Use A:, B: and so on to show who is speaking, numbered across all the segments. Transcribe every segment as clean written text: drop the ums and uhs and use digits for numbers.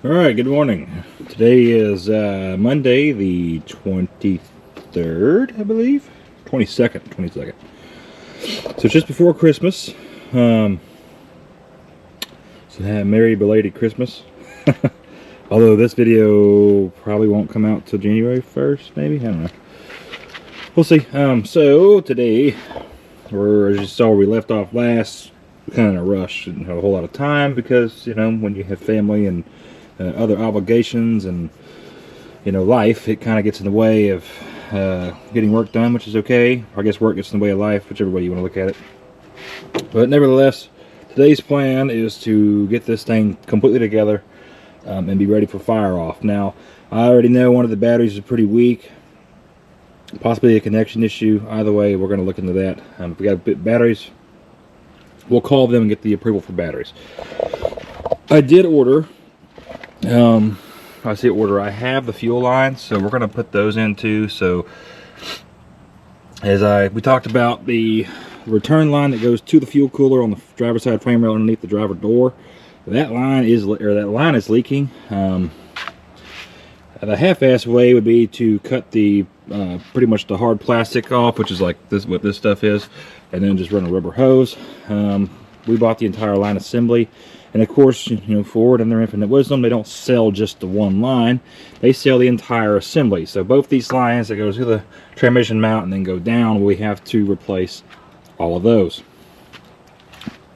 A: Alright, good morning. Today is Monday the 23rd, I believe? 22nd. So just before Christmas. So Merry belated Christmas. Although this video probably won't come out till January 1st, maybe? I don't know. We'll see. So today, as you saw where we left off last, we're kind of in a rush. Didn't have a whole lot of time because, you know, when you have family and other obligations and, you know, life, it kind of gets in the way of getting work done, which is okay. Or I guess work gets in the way of life, whichever way you want to look at it. But nevertheless, today's plan is to get this thing completely together and be ready for fire off. Now, I already know one of the batteries is pretty weak, possibly a connection issue. Either way, we're going to look into that. If we got batteries, we'll call them and get the approval for batteries. I did order. I have the fuel lines, so we're going to put those in too. So we talked about the return line that goes to the fuel cooler on the driver's side frame rail underneath the driver door. That line is leaking. The half-ass way would be to cut the pretty much the hard plastic off, which is like this, what this stuff is, and then just run a rubber hose. We bought the entire line assembly. And of course, you know, Ford and their infinite wisdom, they don't sell just the one line. They sell the entire assembly. So both these lines that go to the transmission mount and then go down, we have to replace all of those.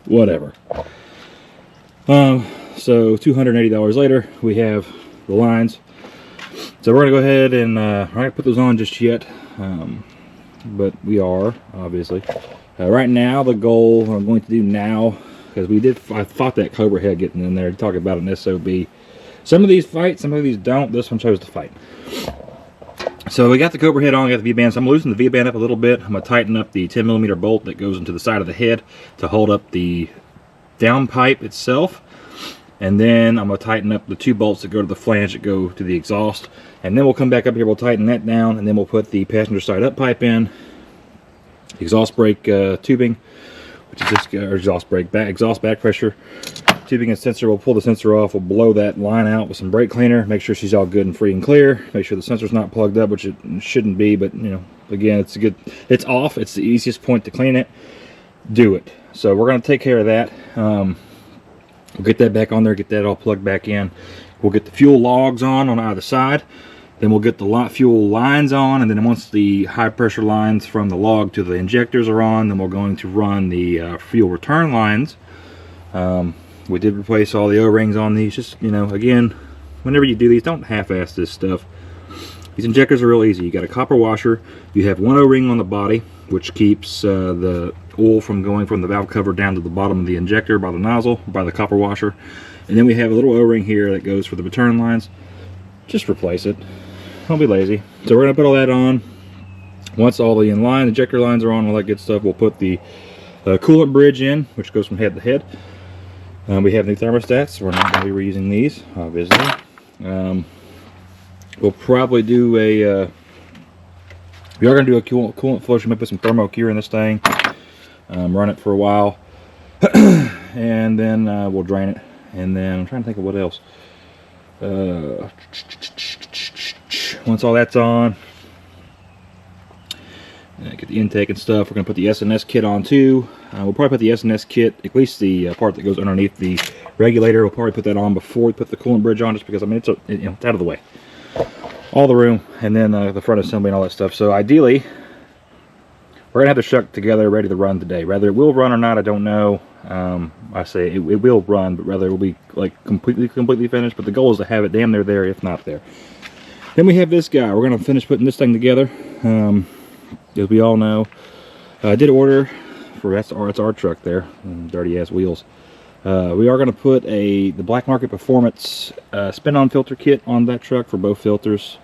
A: Whatever. So $280 later, we have the lines. So we're going to go ahead and I'm not going to put those on just yet. But we are, obviously. Right now, the goal, what I'm going to do now, because I fought that Cobra head getting in there, talking about an SOB. Some of these fight, some of these don't. This one chose to fight. So we got the Cobra head on, got the V-band. So I'm loosening the V-band up a little bit. I'm going to tighten up the 10mm bolt that goes into the side of the head to hold up the down pipe itself. And then I'm going to tighten up the two bolts that go to the flange that go to the exhaust. And then we'll come back up here, we'll tighten that down, and then we'll put the passenger side up pipe in, exhaust brake tubing, which is just exhaust back pressure tubing and sensor. We'll pull the sensor off, we'll blow that line out with some brake cleaner, make sure she's all good and free and clear, make sure the sensor's not plugged up, which it shouldn't be, but you know, again, it's off, it's the easiest point to clean it. Do it. So we're going to take care of that. We'll get that back on there, get that all plugged back in. We'll get the fuel logs on either side. Then we'll get the fuel lines on, and then once the high pressure lines from the log to the injectors are on, then we're going to run the fuel return lines. We did replace all the O-rings on these. Just, you know, again, whenever you do these, don't half-ass this stuff. These injectors are real easy. You got a copper washer. You have one O-ring on the body, which keeps the oil from going from the valve cover down to the bottom of the injector by the nozzle, by the copper washer. And then we have a little O-ring here that goes for the return lines. Just replace it. Don't be lazy. So we're going to put all that on. Once all the injector lines are on, all that good stuff, we'll put the coolant bridge in, which goes from head to head. We have new thermostats, so we're not going to be reusing these, obviously. We'll probably do we are going to do a coolant flush. We might put some thermo cure in this thing, run it for a while, and then we'll drain it. And then I'm trying to think of what else. Once all that's on, get the intake and stuff, we're going to put the S&S kit on too. We'll probably put the S&S kit, at least the part that goes underneath the regulator, we'll probably put that on before we put the coolant bridge on, just because, I mean, it's out of the way. All the room, and then the front assembly and all that stuff. So ideally, we're going to have the truck together, ready to run today. Whether it will run or not, I don't know. I say it will run, but rather it will be like completely finished. But the goal is to have it damn near there, if not there. Then we have this guy. We're going to finish putting this thing together. As we all know, I did order for that's our truck there, dirty ass wheels. We are going to put the Black Market Performance spin-on filter kit on that truck for both filters.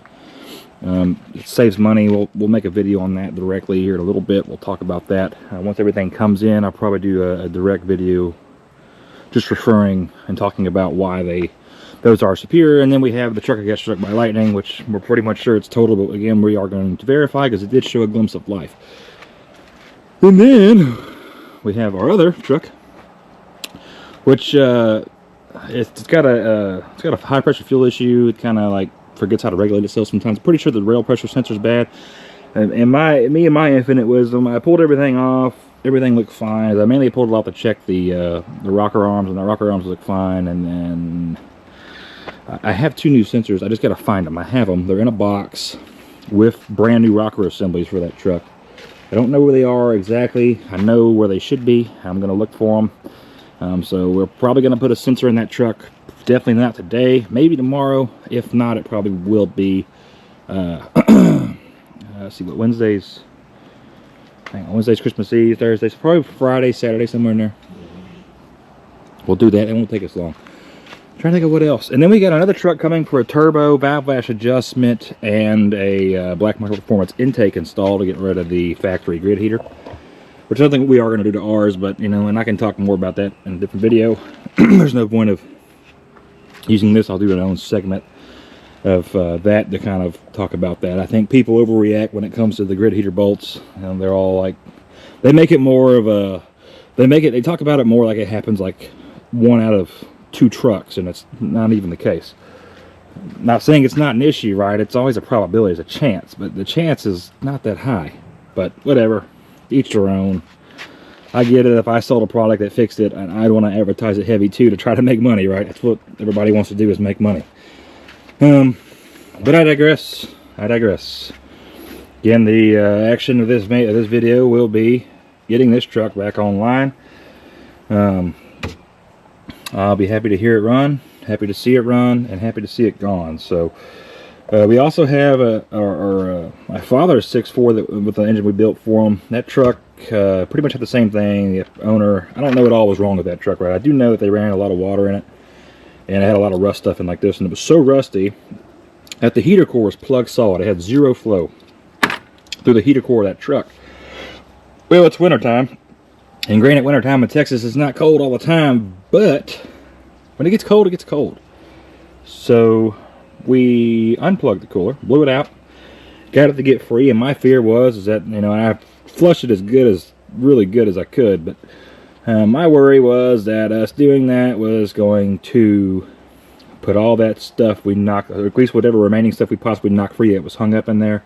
A: It saves money. We'll make a video on that directly here in a little bit. We'll talk about that once everything comes in. I'll probably do a direct video just referring and talking about why those are superior. And then we have the truck that got struck by lightning, which we're pretty much sure it's total, but again, we are going to verify because it did show a glimpse of life. And then we have our other truck, which it's got a high pressure fuel issue. It kind of like forgets how to regulate itself sometimes. I'm pretty sure the rail pressure sensor is bad. And my infinite wisdom, I pulled everything off. Everything looked fine. I mainly pulled it off to check the rocker arms, and the rocker arms look fine. And then I have 2 new sensors. I just got to find them. I have them. They're in a box with brand new rocker assemblies for that truck. I don't know where they are exactly. I know where they should be. I'm going to look for them. So we're probably going to put a sensor in that truck. Definitely not today. Maybe tomorrow. If not, it probably will be. Let's see what Wednesday's. Hang on, Wednesday's Christmas Eve. Thursday's probably Friday, Saturday, somewhere in there. We'll do that. It won't take us long. Trying to think of what else. And then we got another truck coming for a turbo, valve lash adjustment, and a Black Market Performance intake install to get rid of the factory grid heater. Which I don't think we are going to do to ours, but, you know, and I can talk more about that in a different video. There's no point of using this. I'll do an own segment of that to kind of talk about that. I think people overreact when it comes to the grid heater bolts. And they're all like, they make it more of a, they talk about it more like it happens like 1 out of 2 trucks, and it's not even the case. Not saying it's not an issue, right? It's always a probability, it's a chance, but the chance is not that high. But whatever, each their own. I get it. If I sold a product that fixed it, and I'd want to advertise it heavy too to try to make money, right? That's what everybody wants to do, is make money. But I digress. Again, the action of this video will be getting this truck back online. I'll be happy to hear it run, happy to see it run, and happy to see it gone. So we also have my father's 6.4 with the engine we built for him. That truck pretty much had the same thing. The owner, I don't know what all was wrong with that truck, right? I do know that they ran a lot of water in it, and it had a lot of rust stuff in like this, and it was so rusty that the heater core was plug solid. It had 0 flow through the heater core of that truck. Well, it's wintertime. And granted, wintertime in Texas is not cold all the time, but when it gets cold, it gets cold. So we unplugged the cooler, blew it out, got it to get free, and my fear was that, you know, I flushed it really good as I could, but my worry was that us doing that was going to put all that stuff we knocked, or at least whatever remaining stuff we possibly knocked free that was hung up in there,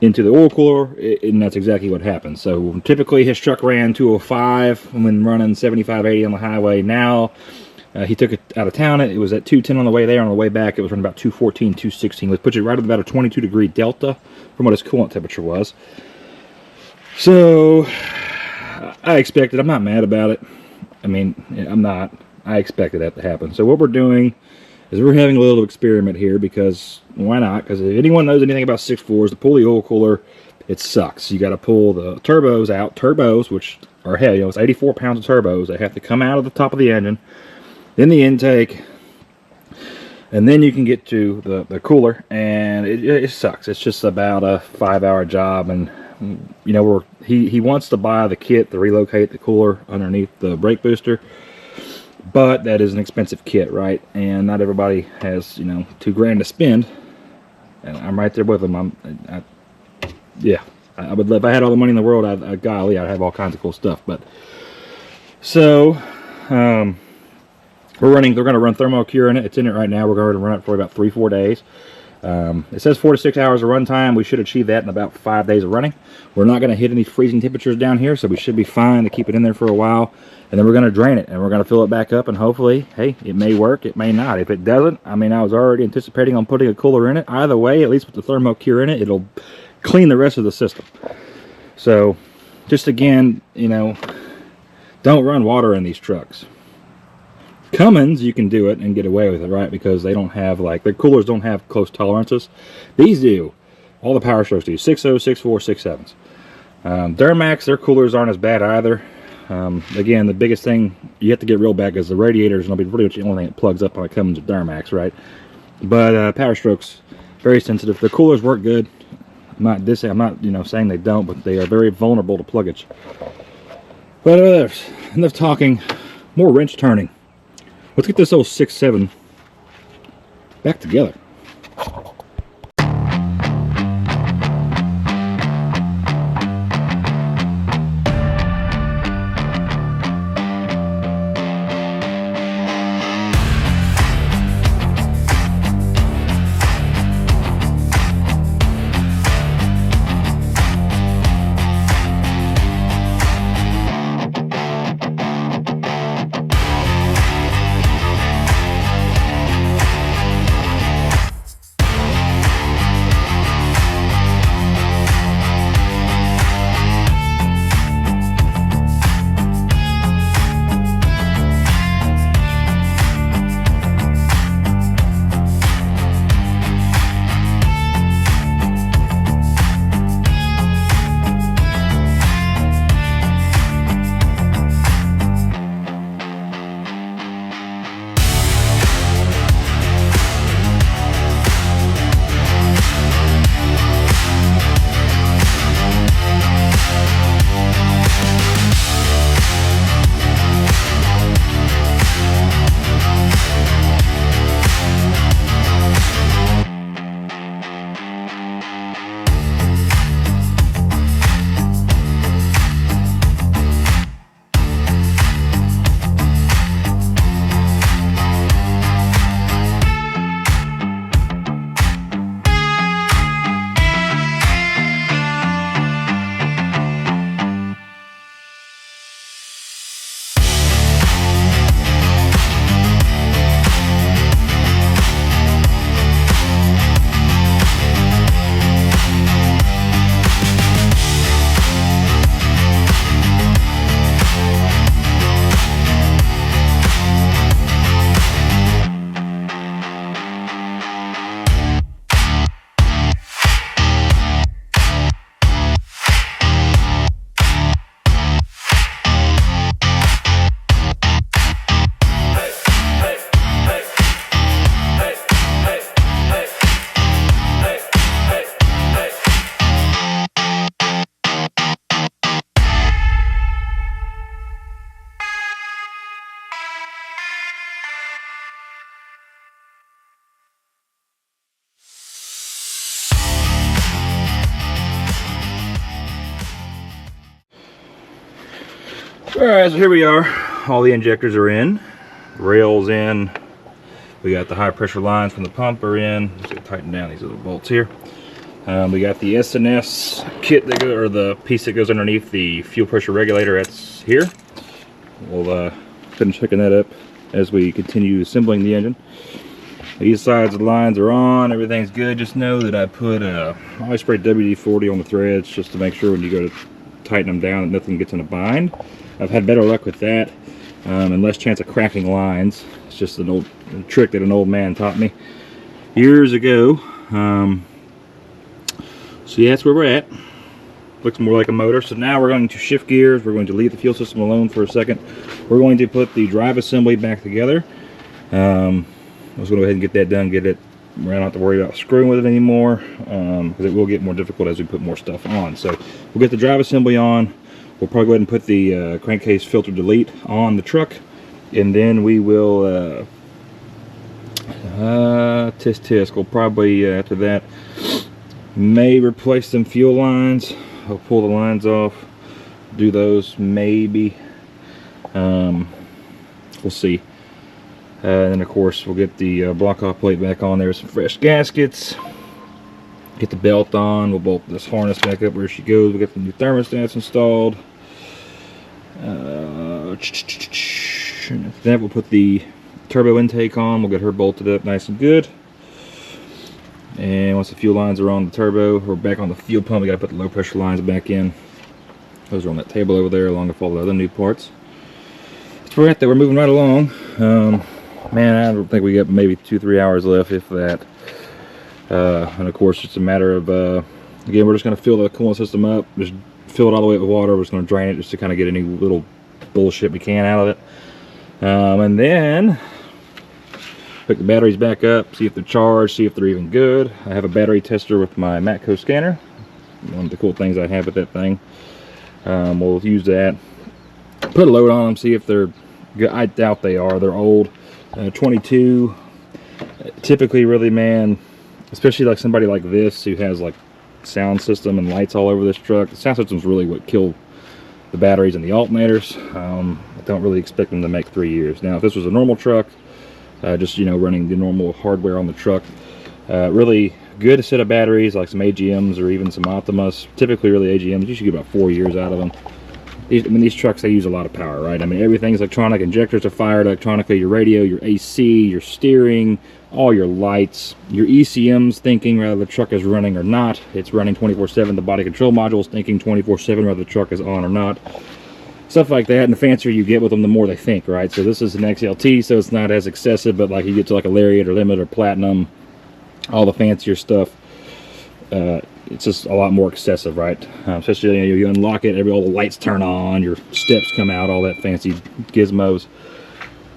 A: into the oil cooler, and that's exactly what happened. So typically his truck ran 205 when running 75, 80 on the highway. Now he took it out of town. It was at 210 on the way there. On the way back, it was running about 214, 216, which puts it right at about a 22 degree delta from what his coolant temperature was. So I expected. I'm not mad about it. I mean, I'm not. I expected that to happen. So what we're doing is we're having a little experiment here, because why not? Because if anyone knows anything about 6.4s, to pull the oil cooler, it sucks. You got to pull the turbos out. Turbos, which are heavy, you know, it's 84 pounds of turbos. They have to come out of the top of the engine, then the intake, and then you can get to the cooler, and it sucks. It's just about a 5-hour job, and you know, he wants to buy the kit to relocate the cooler underneath the brake booster. But that is an expensive kit, right? And not everybody has, you know, $2,000 to spend. And I'm right there with them. Yeah, I would. If I had all the money in the world, golly, I'd have all kinds of cool stuff. But so we're going to run thermal cure in it. It's in it right now. We're going to run it for about 3-4 days. It says 4 to 6 hours of run time. We should achieve that in about 5 days of running. We're not going to hit any freezing temperatures down here, so we should be fine to keep it in there for a while. And then we're going to drain it, and we're going to fill it back up, and hopefully, hey, it may work, it may not. If it doesn't, I mean, I was already anticipating on putting a cooler in it. Either way, at least with the thermal cure in it, it'll clean the rest of the system. So, just again, you know, don't run water in these trucks. Cummins, you can do it and get away with it, right? Because they don't have, like, their coolers don't have close tolerances. These do. All the Power Strokes do. 6.0, 6.4, 6.7s. Duramax, their coolers aren't as bad either. Again, the biggest thing you have to get real bad is the radiators, and it'll be pretty much the only thing that plugs up when it comes to Duramax, right? But Power Strokes, very sensitive. The coolers work good. I'm not, you know, saying they don't, but they are very vulnerable to pluggage. But enough talking. More wrench turning. Let's get this old 6.7 back together. Alright, so here we are. All the injectors are in. Rails in. We got the high pressure lines from the pump are in. Just gotta tighten down these little bolts here. We got the S&S kit that or the piece that goes underneath the fuel pressure regulator. That's here. We'll finish hooking that up as we continue assembling the engine. These sides of the lines are on. Everything's good. Just know that I put I sprayed WD-40 on the threads just to make sure when you go to tighten them down that nothing gets in a bind. I've had better luck with that and less chance of cracking lines. It's just an old trick that an old man taught me years ago. So yeah, that's where we're at. Looks more like a motor. So now we're going to shift gears. We're going to leave the fuel system alone for a second. We're going to put the drive assembly back together. I was going to go ahead and get that done, get it. We don't have to worry about screwing with it anymore because it will get more difficult as we put more stuff on. So we'll get the drive assembly on. We'll probably go ahead and put the crankcase filter delete on the truck, and then we will tisk. We'll probably after that may replace some fuel lines. I'll pull the lines off, do those maybe. We'll see. And then of course we'll get the block off plate back on there, some fresh gaskets, get the belt on, we'll bolt this harness back up where she goes, we'll get the new thermostats installed. Then we'll put the turbo intake on, we'll get her bolted up nice and good. And once the fuel lines are on the turbo, we're back on the fuel pump, we gotta put the low pressure lines back in. Those are on that table over there along with all the other new parts. That's where we're at there, we're moving right along. Man, I don't think we got maybe 2-3 hours left, if that. And of course, it's a matter of, again, we're just going to fill the coolant system up, just fill it all the way up with water. We're just going to drain it just to kind of get any little bullshit we can out of it. And then, pick the batteries back up, see if they're charged, see if they're even good. I have a battery tester with my Matco scanner. One of the cool things I have with that thing. We'll use that. Put a load on them, see if they're good. I doubt they are. They're old. 22. Typically, really, man, especially like somebody like this who has like sound system and lights all over this truck. The sound system's really what killed the batteries and the alternators. I don't really expect them to make 3 years. Now, if this was a normal truck, just running the normal hardware on the truck, really good set of batteries like some AGMs or even some Optimus. Typically, really AGMs, you should get about 4 years out of them. These trucks, they use a lot of power, right? I mean, everything's electronic. Injectors are fired electronically. Your radio, your AC, your steering, all your lights, your ECM's thinking whether the truck is running or not. It's running 24/7. The body control module is thinking 24/7 whether the truck is on or not. Stuff like that. And the fancier you get with them, the more they think, right? So this is an XLT, so it's not as excessive, but like you get to like a Lariat or Limit or Platinum, all the fancier stuff. It's just a lot more excessive, right? Especially you unlock it, all the lights turn on, your steps come out, all that fancy gizmos.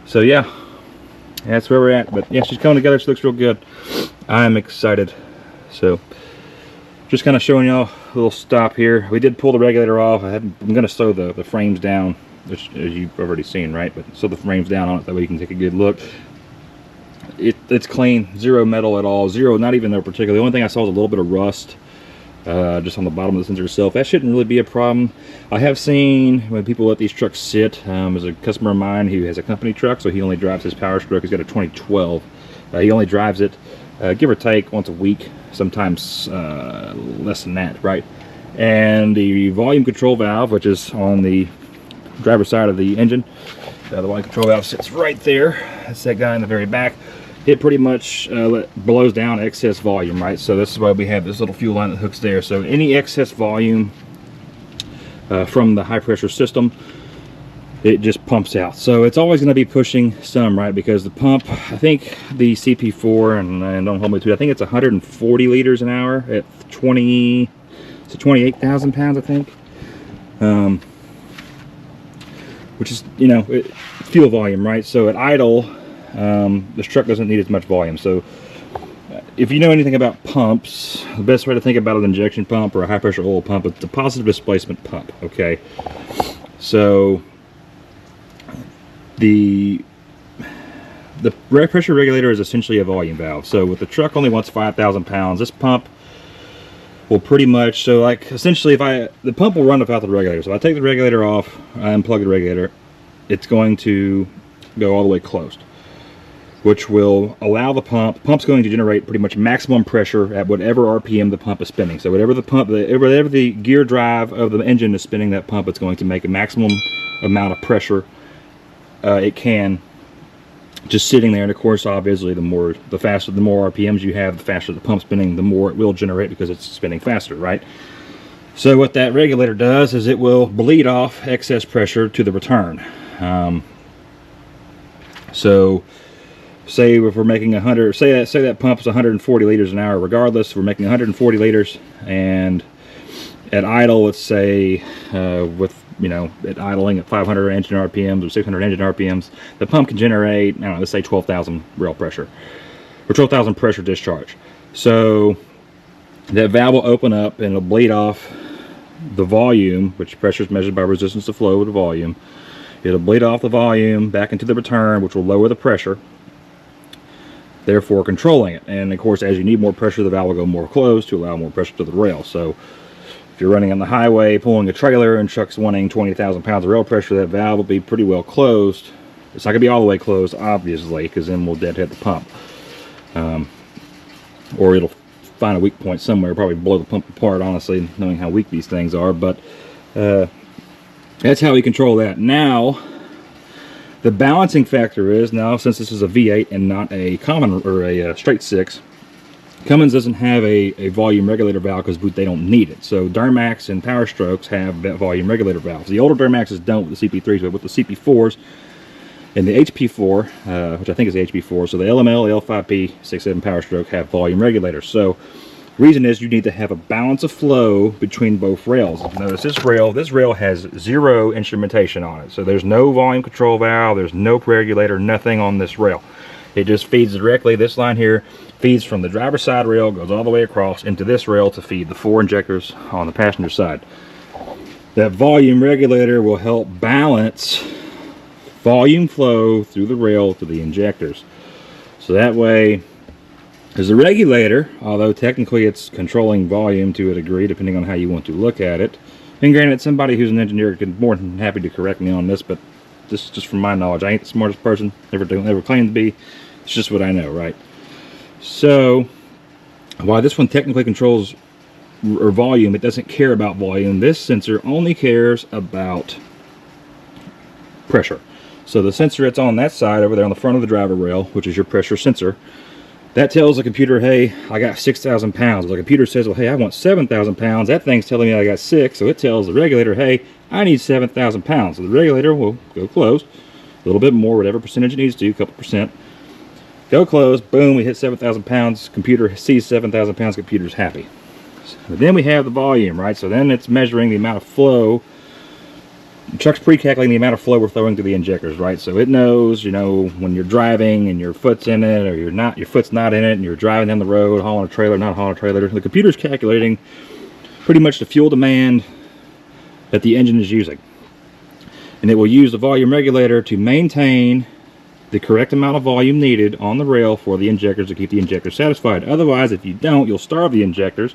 A: So yeah, that's where we're at. But yeah, she's coming together. She looks real good. I'm excited. So just kind of showing y'all a little stop here. We did pull the regulator off. I'm going to sew the frames down, which as you've already seen, right? But sew the frames down on it, that way you can take a good look. It's clean, zero metal at all, zero, not even there particularly. The only thing I saw was a little bit of rust. Just on the bottom of the sensor itself. That shouldn't really be a problem. I have seen when people let these trucks sit. There's a customer of mine who has a company truck, so he only drives his Power Stroke. He's got a 2012. He only drives it, give or take, once a week, sometimes less than that, right? And the volume control valve, which is on the driver's side of the engine, the volume control valve sits right there. That's that guy in the very back. It pretty much blows down excess volume, right? So this is why we have this little fuel line that hooks there. So any excess volume from the high pressure system, it just pumps out. So it's always going to be pushing some, right? Because the pump, I think the CP4, and don't hold me to it, I think it's 140 liters an hour at 28,000 pounds, I think. Which is, fuel volume, right? So at idle, this truck doesn't need as much volume. So if you know anything about pumps, the best way to think about an injection pump or a high pressure oil pump, it's a positive displacement pump, okay? So the pressure regulator is essentially a volume valve. So with the truck only wants 5,000 pounds, this pump will pretty much, so like essentially the pump will run without the regulator. So if I take the regulator off, I unplug the regulator, it's going to go all the way closed, which will allow the pump's going to generate pretty much maximum pressure at whatever RPM the pump is spinning. So whatever the gear drive of the engine is spinning that pump, it's going to make a maximum amount of pressure it can, just sitting there. And of course, obviously, the more RPMs you have, the faster the pump's spinning, the more it will generate because it's spinning faster, right? So what that regulator does is it will bleed off excess pressure to the return. So say if we're making 100, say that pump's 140 liters an hour, regardless, we're making 140 liters, and at idle, let's say at idling at 500 engine RPMs or 600 engine RPMs, the pump can generate, I don't know, let's say 12,000 rail pressure or 12,000 pressure discharge. So that valve will open up and it'll bleed off the volume, which pressure is measured by resistance to flow to volume. It'll bleed off the volume back into the return, which will lower the pressure, therefore controlling it. And of course, as you need more pressure, the valve will go more closed to allow more pressure to the rail. So if you're running on the highway pulling a trailer and truck's wanting 20,000 pounds of rail pressure, that valve will be pretty well closed. It's not going to be all the way closed, obviously, because then we'll deadhead the pump. Or it'll find a weak point somewhere, probably blow the pump apart, honestly, knowing how weak these things are. But that's how we control that. Now, the balancing factor is, now since this is a V8 and not a common or a straight 6, Cummins doesn't have a volume regulator valve because they don't need it. So Duramax and Power Strokes have volume regulator valves. The older Duramaxes don't with the CP3s, but with the CP4s and the HP4, which I think is the HP4, so the LML, L5P, 6.7 Power Stroke have volume regulators. So reason is you need to have a balance of flow between both rails. Notice this rail has 0 instrumentation on it. So there's no volume control valve, there's no regulator, nothing on this rail. It just feeds directly, this line here feeds from the driver's side rail, goes all the way across into this rail to feed the 4 injectors on the passenger side. That volume regulator will help balance volume flow through the rail to the injectors. So that way, as a regulator, although technically it's controlling volume to a degree, depending on how you want to look at it. And granted, somebody who's an engineer could be more than happy to correct me on this, but this is just from my knowledge. I ain't the smartest person, never claimed to be. It's just what I know, right? So, while this one technically controls volume, it doesn't care about volume. This sensor only cares about pressure. So the sensor that's on that side over there on the front of the driver rail, which is your pressure sensor, that tells the computer, hey, I got 6,000 pounds. The computer says, well, hey, I want 7,000 pounds. That thing's telling me I got 6, so it tells the regulator, hey, I need 7,000 pounds. So the regulator will go closed, a little bit more, whatever percentage it needs to, a couple percent. Go close, boom, we hit 7,000 pounds. Computer sees 7,000 pounds, computer's happy. But then we have the volume, right? So then it's measuring the amount of flow. The truck's pre-calculating the amount of flow we're throwing to the injectors, right? So it knows, you know, when you're driving and your foot's in it or you're not, your foot's not in it, and you're driving down the road, hauling a trailer, not hauling a trailer. The computer's calculating pretty much the fuel demand that the engine is using. And it will use the volume regulator to maintain the correct amount of volume needed on the rail for the injectors to keep the injectors satisfied. Otherwise, if you don't, you'll starve the injectors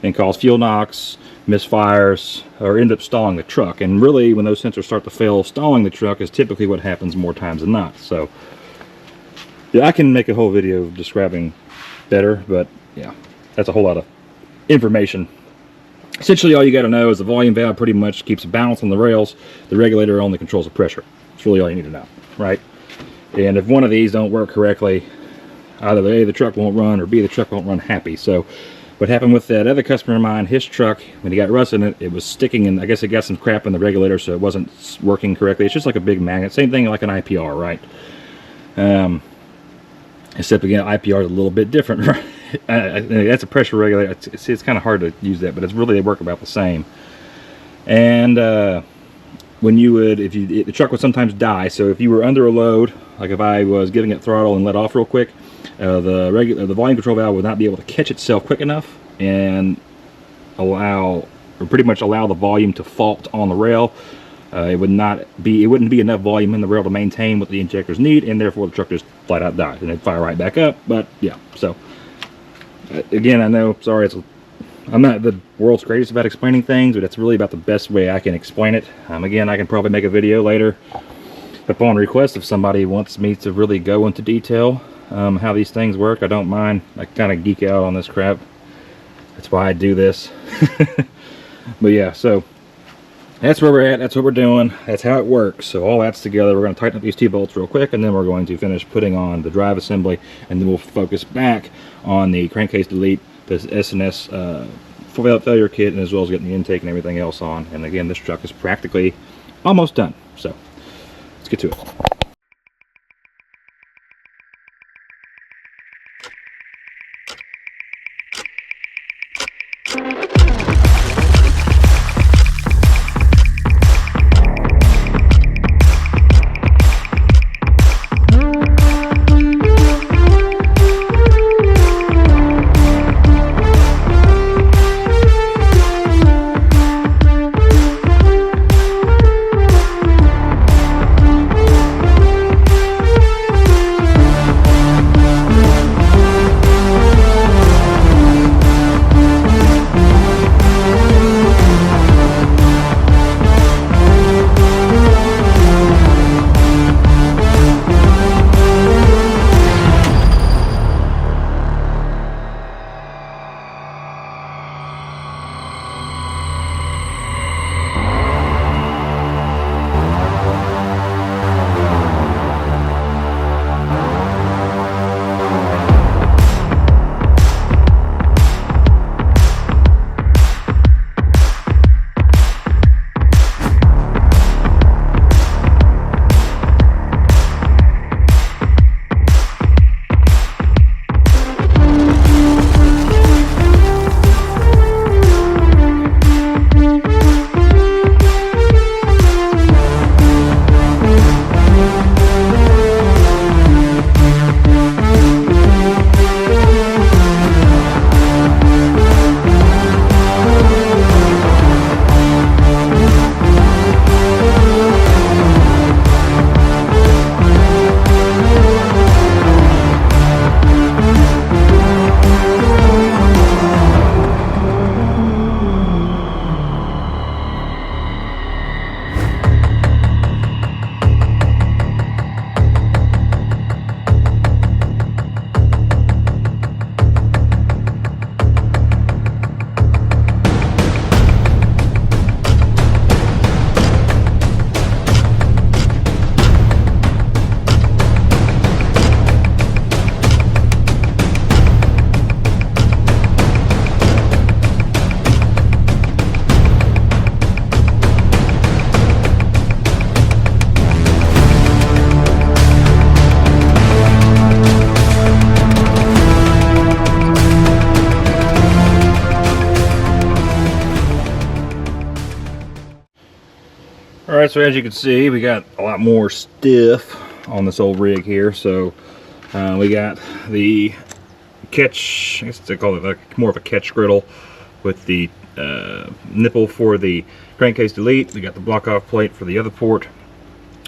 A: and cause fuel knocks, misfires, or end up stalling the truck. And really, when those sensors start to fail, stalling the truck is typically what happens more times than not. So yeah, I can make a whole video describing better, but yeah, that's a whole lot of information. Essentially, all you got to know is the volume valve pretty much keeps a balance on the rails. The regulator only controls the pressure. That's really all you need to know, right? And if one of these don't work correctly, either A, the truck won't run, or B, the truck won't run happy. So what happened with that other customer of mine, his truck, when he got rust in it, it was sticking, and I guess it got some crap in the regulator, so it wasn't working correctly. It's just like a big magnet. Same thing like an IPR, right? Except again, IPR is a little bit different, right? That's a pressure regulator. It's kind of hard to use that, but they work about the same. And when you would, the truck would sometimes die. So if you were under a load, like if I was giving it throttle and let off real quick, the volume control valve would not be able to catch itself quick enough and pretty much allow the volume to fault on the rail. It wouldn't be enough volume in the rail to maintain what the injectors need, and therefore the truck just flat out dies, and it'd fire right back up. But yeah, so again, I know, sorry, it's I'm not the world's greatest about explaining things, but it's really about the best way I can explain it. Again, I can probably make a video later upon request if somebody wants me to really go into detail how these things work. I don't mind. I kind of geek out on this crap. That's why I do this. But yeah, so that's where we're at. That's what we're doing. That's how it works. So all that's together. We're going to tighten up these T-bolts real quick, and then we're going to finish putting on the drive assembly, and then we'll focus back on the crankcase delete, the S&S failure kit, and as well as getting the intake and everything else on. And again, this truck is practically almost done. So let's get to it. Alright, so as you can see, we got a lot more stiff on this old rig here. So we got the catch, I guess they call it like more of a catch griddle with the nipple for the crankcase delete. We got the block off plate for the other port.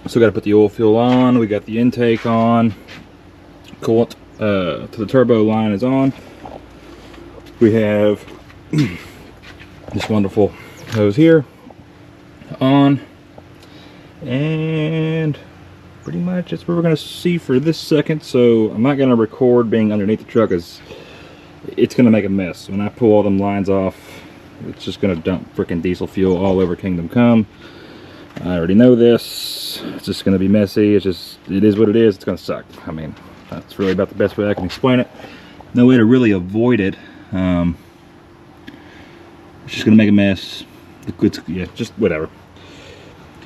A: So we got to put the oil fuel on. We got the intake on. Coolant to the turbo line is on. We have this wonderful hose here on. And pretty much that's what we're going to see for this second. So I'm not going to record being underneath the truck, as it's going to make a mess. When I pull all them lines off, it's just going to dump freaking diesel fuel all over Kingdom Come. I already know this. It's just going to be messy. It is what it is. It's going to suck. I mean, that's really about the best way I can explain it. No way to really avoid it. It's just going to make a mess. Yeah, just whatever.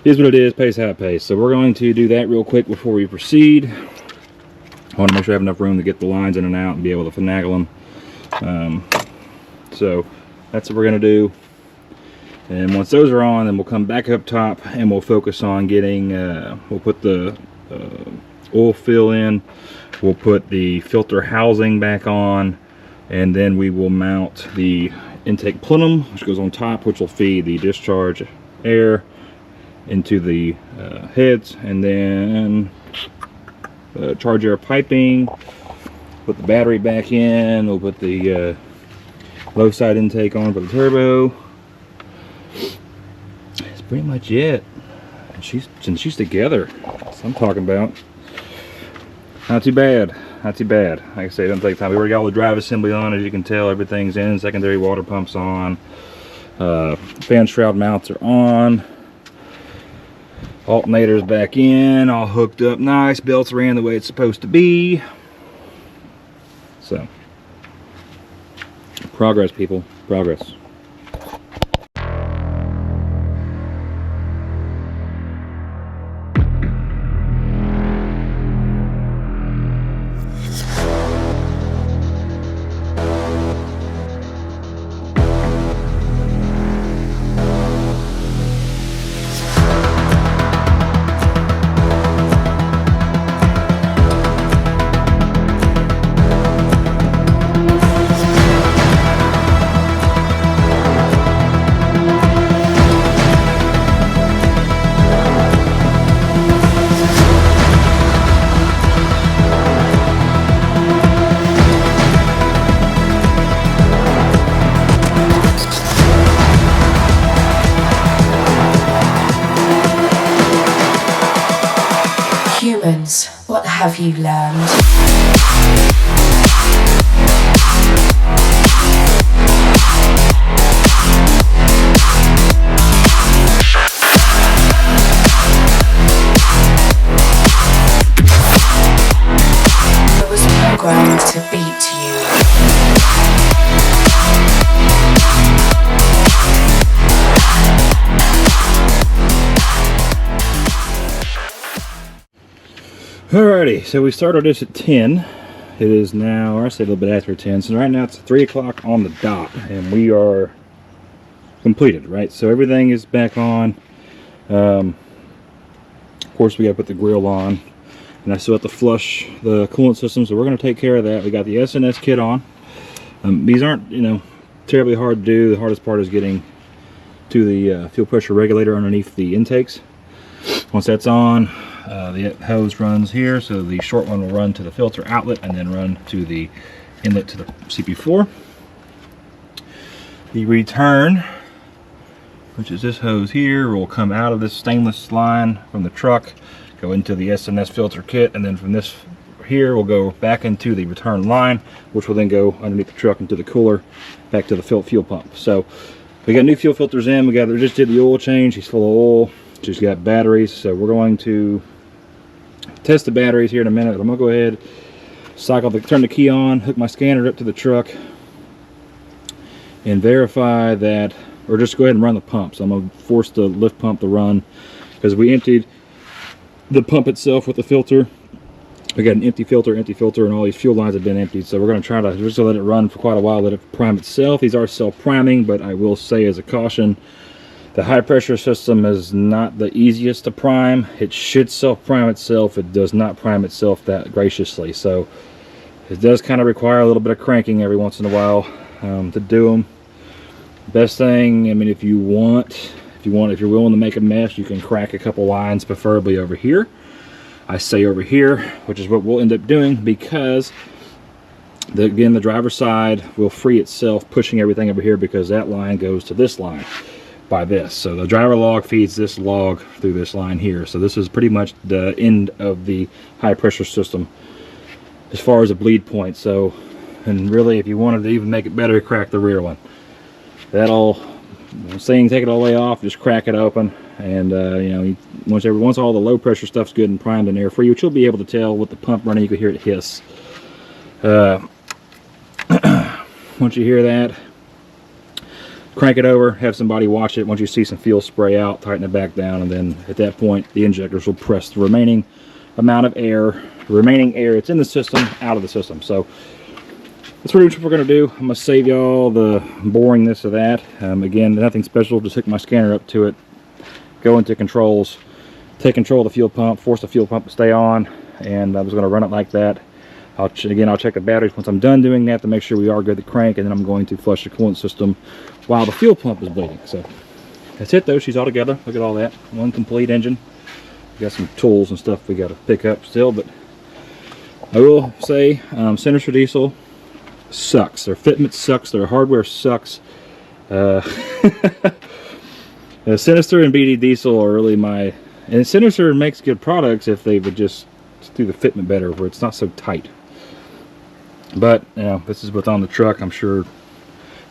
A: It is what it is, pays how it pays. So we're going to do that real quick before we proceed. I want to make sure I have enough room to get the lines in and out and be able to finagle them. So that's what we're going to do. And once those are on, then we'll come back up top and we'll focus on getting, we'll put the oil fill in, we'll put the filter housing back on, and then we will mount the intake plenum, which goes on top, which will feed the discharge air into the heads, and then charge air piping, put the battery back in, we'll put the Low side intake on for the turbo. That's pretty much it. And she's together. That's what I'm talking about. Not too bad. Not too bad. Like I say, it doesn't take time. We already got all the drive assembly on, as you can tell. Everything's in. Secondary water pumps on. Fan shroud mounts are on. Alternator's back in, all hooked up nice. Belts ran the way it's supposed to be. So, progress, people. Progress.
B: Humans, what have you learned? I was programmed to beat you.
A: Alrighty, so we started this at 10. It is now, or I say a little bit after 10. So right now it's 3 o'clock on the dot, and we are completed, right? So everything is back on. Of course, we got to put the grill on, and I still have to flush the coolant system, so we're going to take care of that. We got the S&S kit on. These aren't, you know, terribly hard to do. The hardest part is getting to the fuel pressure regulator underneath the intakes. Once that's on, the hose runs here, so the short one will run to the filter outlet and then run to the inlet to the CP4. The return, which is this hose here, will come out of this stainless line from the truck, go into the S&S filter kit, and then from this here will go back into the return line, which will then go underneath the truck into the cooler, back to the fuel pump. So we got new fuel filters in. We just did the oil change. He's full of oil. She's got batteries, so we're going to test the batteries here in a minute. I'm gonna go ahead, turn the key on, hook my scanner up to the truck, and verify that, or just go ahead and run the pump. So I'm gonna force the lift pump to run, because we emptied the pump itself with the filter. We got an empty filter, and all these fuel lines have been emptied. So we're gonna try to just let it run for quite a while, let it prime itself. These are self-priming, but I will say as a caution, the high pressure system is not the easiest to prime. It should self-prime itself. It does not prime itself that graciously. So it does kind of require a little bit of cranking every once in a while to do them. Best thing, I mean, if you're willing to make a mess, you can crack a couple lines, preferably over here. I say over here, which is what we'll end up doing, because again, the driver's side will free itself pushing everything over here, because that line goes to this line by this. So the driver log feeds this log through this line here. So this is pretty much the end of the high pressure system as far as a bleed point. So, and really, if you wanted to even make it better, crack the rear one. That'll, I'm saying, take it all the way off, just crack it open, and you know, once all the low pressure stuff's good and primed and air free, which you'll be able to tell with the pump running. You can hear it hiss. Once you hear that, crank it over, have somebody watch it. Once you see some fuel spray out, tighten it back down, and then at that point the injectors will press the remaining amount of air, the remaining air that's in the system, out of the system. So that's pretty much what we're going to do. I'm going to save y'all the boring this or that. Again, nothing special, just hook my scanner up to it, go into controls, take control of the fuel pump, force the fuel pump to stay on, and I was going to run it like that. I'll check the batteries once I'm done doing that to make sure we are good to crank, and then I'm going to flush the coolant system while the fuel pump is bleeding. So that's it though. She's all together. Look at all that. One complete engine. We got some tools and stuff we got to pick up still, but I will say, Centers for Diesel, sucks. Their fitment sucks. Their hardware sucks. Sinister and BD Diesel are really my... And Sinister makes good products if they would just do the fitment better, where it's not so tight. But, you know, this is what's on the truck. I'm sure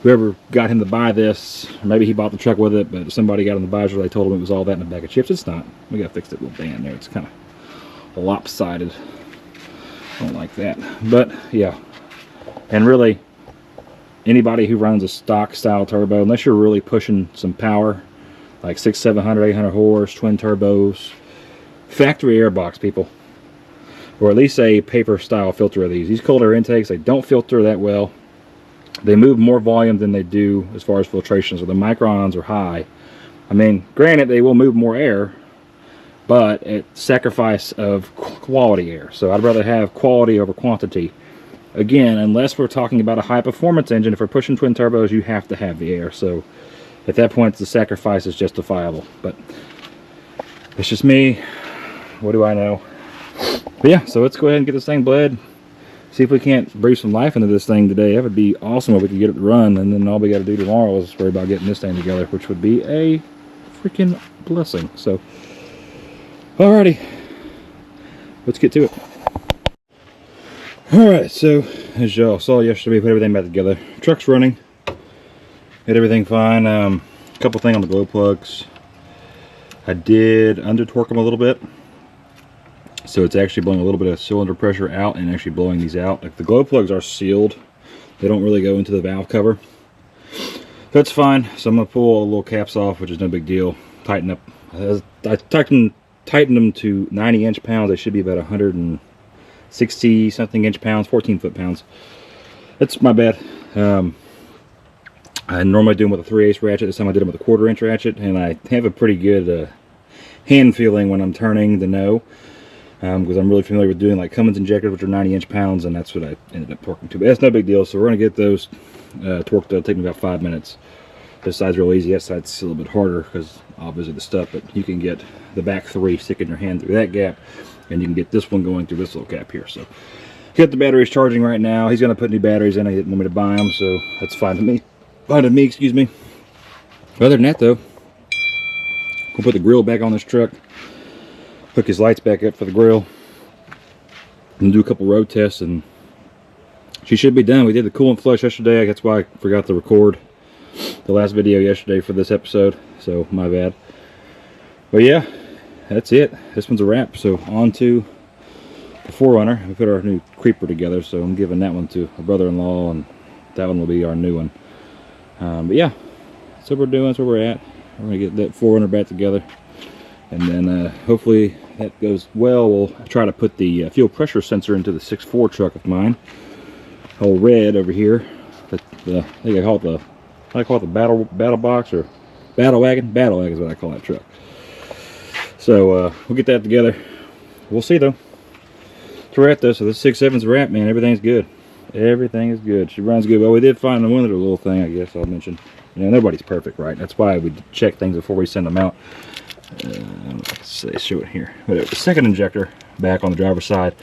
A: whoever got him to buy this, or maybe he bought the truck with it, but somebody got on the visor, they told him it was all that in a bag of chips. It's not. We gotta fix that little band there. It's kind of lopsided. I don't like that. But, yeah. And really, anybody who runs a stock style turbo, unless you're really pushing some power, like 600, 700, 800 horse, twin turbos, factory air box, people. Or at least a paper style filter of these. These cold air intakes, they don't filter that well. They move more volume than they do as far as filtration, so the microns are high. I mean, granted, they will move more air, but at sacrifice of quality air. So I'd rather have quality over quantity. Again, unless we're talking about a high performance engine, if we're pushing twin turbos, you have to have the air. So at that point, the sacrifice is justifiable. But it's just me. What do I know? But yeah, so let's go ahead and get this thing bled. See if we can't breathe some life into this thing today. That would be awesome if we could get it to run, and then all we got to do tomorrow is worry about getting this thing together, which would be a freaking blessing. So, alrighty, let's get to it. Alright, so as y'all saw yesterday, we put everything back together. Truck's running. Had everything fine. A couple things on the glow plugs. I did under torque them a little bit. So it's actually blowing a little bit of cylinder pressure out and actually blowing these out. Like the glow plugs are sealed. They don't really go into the valve cover. That's fine. So I'm going to pull all the little caps off, which is no big deal. Tighten up. I tightened them to 90 inch-pounds. They should be about 160 something inch-pounds, 14 foot-pounds. That's my bad. I normally do them with a 3/8 ratchet. This time I did them with a 1/4 inch ratchet, and I have a pretty good hand feeling when I'm turning the no. Because I'm really familiar with doing like Cummins injectors, which are 90 inch-pounds, and that's what I ended up torquing to. But that's no big deal. So we're going to get those torqued. It'll take me about 5 minutes. This side's real easy. That side's a little bit harder because obviously the stuff, but you can get the back 3 sticking your hand through that gap, and you can get this one going through this little gap here. So get the batteries charging right now. He's going to put new batteries in. He didn't want me to buy them, so that's fine to me. Fine to me, excuse me. Other than that, though, we'll put the grill back on this truck. Hook his lights back up for the grill, and do a couple road tests, and she should be done. We did the coolant flush yesterday. That's why I forgot to record the last video yesterday for this episode, so my bad. But yeah, that's it. This one's a wrap. So on to the 4Runner. We put our new creeper together, so I'm giving that one to a brother-in-law, and that one will be our new one. But yeah, that's what we're doing. That's where we're at. We're gonna get that 4Runner back together. And then hopefully that goes well. We'll try to put the fuel pressure sensor into the 6.4 truck of mine. Old red over here. I think I call it the battle box or battle wagon. Battle wagon is what I call that truck. So we'll get that together. We'll see though. So we're at this. So this 6.7's a wrap, man. Everything's good. Everything is good. She runs good. Well, we did find one other little thing, I guess I'll mention. You know, nobody's perfect, right? That's why we check things before we send them out. Let's say show it here. But it was the second injector back on the driver's side.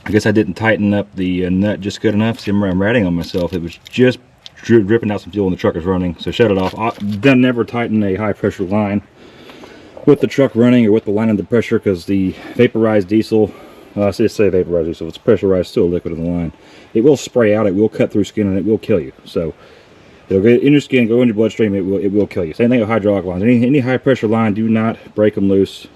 A: I guess I didn't tighten up the nut just good enough. See, I'm ratting on myself. It was just dripping out some fuel when the truck was running, so shut it off. Then never tighten a high pressure line with the truck running or with the line under pressure, because the vaporized diesel, I say vaporized diesel, it's pressurized, still liquid in the line. It will spray out, it will cut through skin, and it will kill you. So it'll get in your skin, go in your bloodstream, it will kill you. Same thing with hydraulic lines. Any high pressure line, do not break them loose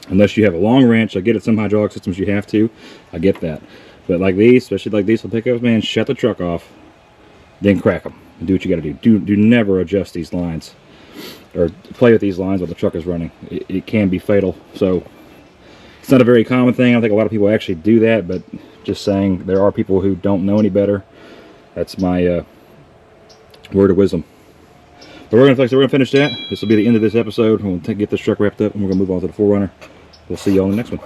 A: unless you have a long wrench. I get it, some hydraulic systems you have to. I get that. But like these, especially like diesel pickups, man, shut the truck off, then crack them. And do what you got to do. Do never adjust these lines or play with these lines while the truck is running. It can be fatal. So it's not a very common thing. I don't think a lot of people actually do that, but just saying, there are people who don't know any better. That's my word of wisdom. But we're gonna finish that. This will be the end of this episode. We'll get this truck wrapped up, and we're gonna move on to the 4Runner. We'll see you all in the next one.